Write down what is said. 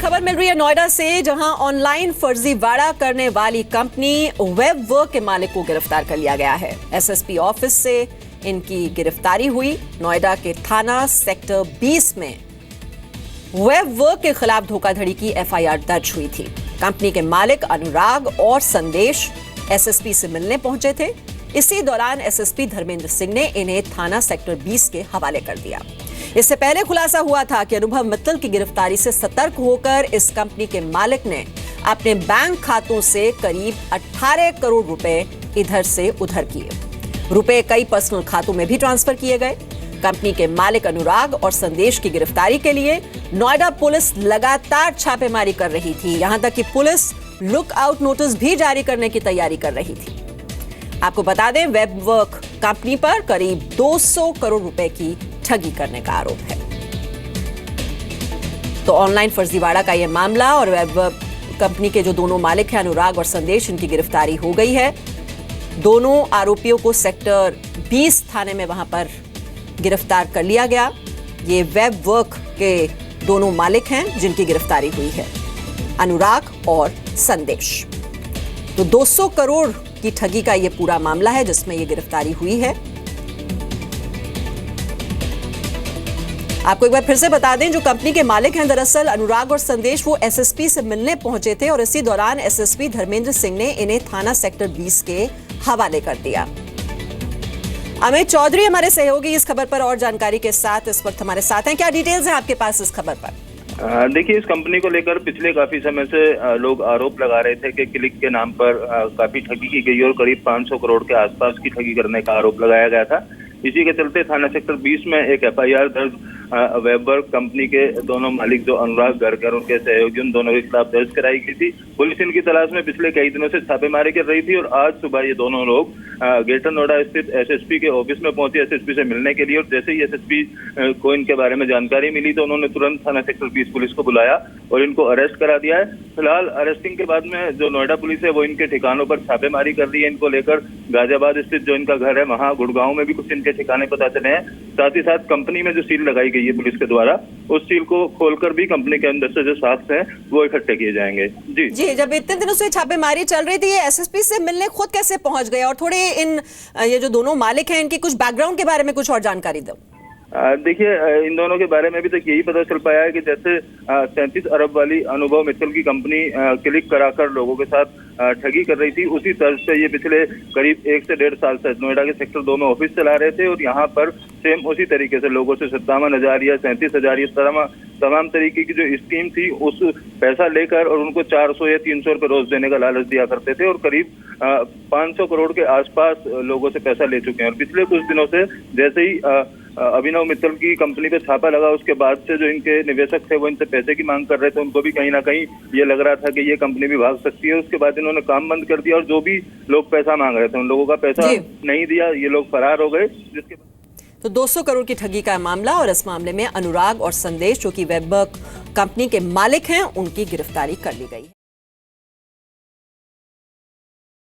खबर मिल रही है नोएडा से, जहां ऑनलाइन फर्जीवाड़ा करने वाली कंपनी वेबवर्क के मालिक को गिरफ्तार कर लिया गया है। एसएसपी ऑफिस से इनकी गिरफ्तारी हुई। नोएडा के थाना सेक्टर 20 में वेबवर्क के खिलाफ धोखाधड़ी की एफआईआर दर्ज हुई थी। कंपनी के मालिक अनुराग और संदेश एसएसपी से मिलने पहुंचे थे। इसी दौरान एसएसपी धर्मेंद्र सिंह ने इन्हें थाना सेक्टर 20 के हवाले कर दिया। इससे पहले खुलासा हुआ था कि अनुभव मित्तल की गिरफ्तारी से सतर्क होकर इस कंपनी के मालिक ने अपने बैंक खातों से करीब 18 करोड़ रुपए इधर से उधर किए। रुपए कई पर्सनल खातों में भी ट्रांसफर किए गए। कंपनी के मालिक अनुराग और संदेश की गिरफ्तारी के लिए नोएडा पुलिस लगातार छापेमारी कर रही थी। यहां तक कि पुलिस लुकआउट नोटिस भी जारी करने की तैयारी कर रही थी। आपको बता दें, वेबवर्क कंपनी पर करीब 200 करोड़ रुपए की ठगी करने का आरोप है। तो ऑनलाइन फर्जीवाड़ा का यह मामला और वेबवर्क कंपनी के जो दोनों मालिक हैं अनुराग और संदेश, इनकी गिरफ्तारी हो गई है। दोनों आरोपियों को सेक्टर 20 थाने में वहां पर गिरफ्तार कर लिया गया। ये वेबवर्क के दोनों मालिक हैं जिनकी गिरफ्तारी हुई है, अनुराग और संदेश। तो 200 करोड़ की ठगी का ये पूरा मामला है जिसमें ये गिरफ्तारी हुई है। आपको एक बार फिर से बता दें, जो कंपनी के मालिक हैं दरअसल अनुराग और संदेश, वो एसएसपी से मिलने पहुंचे थे और इसी दौरान एसएसपी धर्मेंद्र सिंह ने इन्हें थाना सेक्टर 20 के हवाले कर दिया। अमित चौधरी हमारे सहयोगी इस खबर पर और जानकारी के साथ इस वक्त हमारे साथ हैं। क्या डिटेल्स हैं आपके पास इस खबर पर? देखिए, इस कंपनी को लेकर पिछले काफी समय से लोग आरोप लगा रहे थे कि क्लिक के नाम पर काफी ठगी की गई और करीब 500 करोड़ के आसपास की ठगी करने का आरोप लगाया गया था। इसी के चलते थाना सेक्टर 20 में एक एफआईआर दर्ज वेबवर्क कंपनी के दोनों मालिक जो अनुराग गर्ग और उनके सहयोगी, उन दोनों के खिलाफ दर्ज कराई गई थी। पुलिस इनकी तलाश में पिछले कई दिनों से छापेमारी कर रही थी और आज सुबह ये दोनों लोग ग्रेटर नोएडा स्थित एसएसपी के ऑफिस में पहुंचे एसएसपी से मिलने के लिए। और जैसे ही एसएसपी को इनके बारे में जानकारी मिली तो उन्होंने तुरंत थाना सेक्टर 20 पुलिस को बुलाया और इनको अरेस्ट करा दिया है। फिलहाल अरेस्टिंग के बाद में जो नोएडा पुलिस है वो इनके ठिकानों पर छापेमारी कर रही है। इनको लेकर गाजियाबाद स्थित जो इनका घर है वहां गुड़गांव में भी कुछ इनके ठिकाने पता चले हैं। साथ ही साथ कंपनी में जो सील लगाई गई है पुलिस के द्वारा, उस सील को खोलकर भी कंपनी के अंदर से जो साक्ष्य हैं वो इकट्ठे किए जाएंगे। जी, जब इतने दिनों से छापेमारी चल रही थी, ये एसएसपी से मिलने खुद कैसे पहुंच गए? और थोड़े ये जो दोनों मालिक हैं इनकी कुछ बैकग्राउंड के बारे में कुछ और जानकारी दो। देखिए, इन दोनों के बारे में अभी तक यही पता चल पाया है कि जैसे 37 अरब वाली अनुभव मित्तल की कंपनी क्लिक कराकर लोगों के साथ ठगी कर रही थी, उसी तर्ज से ये पिछले करीब 1 से 1.5 साल से नोएडा के सेक्टर 2 में ऑफिस चला रहे थे और यहाँ पर सेम उसी तरीके से लोगों से 57,000 या 37,000 या तमाम तरीके की जो स्कीम थी उस पैसा लेकर और उनको 400 या 300 रुपये रोज देने का लालच दिया करते थे और करीब 500 करोड़ के आसपास लोगों से पैसा ले चुके हैं। और पिछले कुछ दिनों से जैसे ही अभिनव मित्तल की कंपनी पे छापा लगा, उसके बाद से जो इनके निवेशक थे वो इनसे पैसे की मांग कर रहे थे। उनको भी कहीं ना कहीं ये लग रहा था कि ये कंपनी भी भाग सकती है। उसके बाद इन्होंने काम बंद कर दिया और जो भी लोग पैसा मांग रहे थे उन लोगों का पैसा नहीं दिया, ये लोग फरार हो गए। जिसके तो 200 करोड़ की ठगी का मामला और इस मामले में अनुराग और संदेश जो कि वेबवर्क कंपनी के मालिक हैं, उनकी गिरफ्तारी कर ली गई है।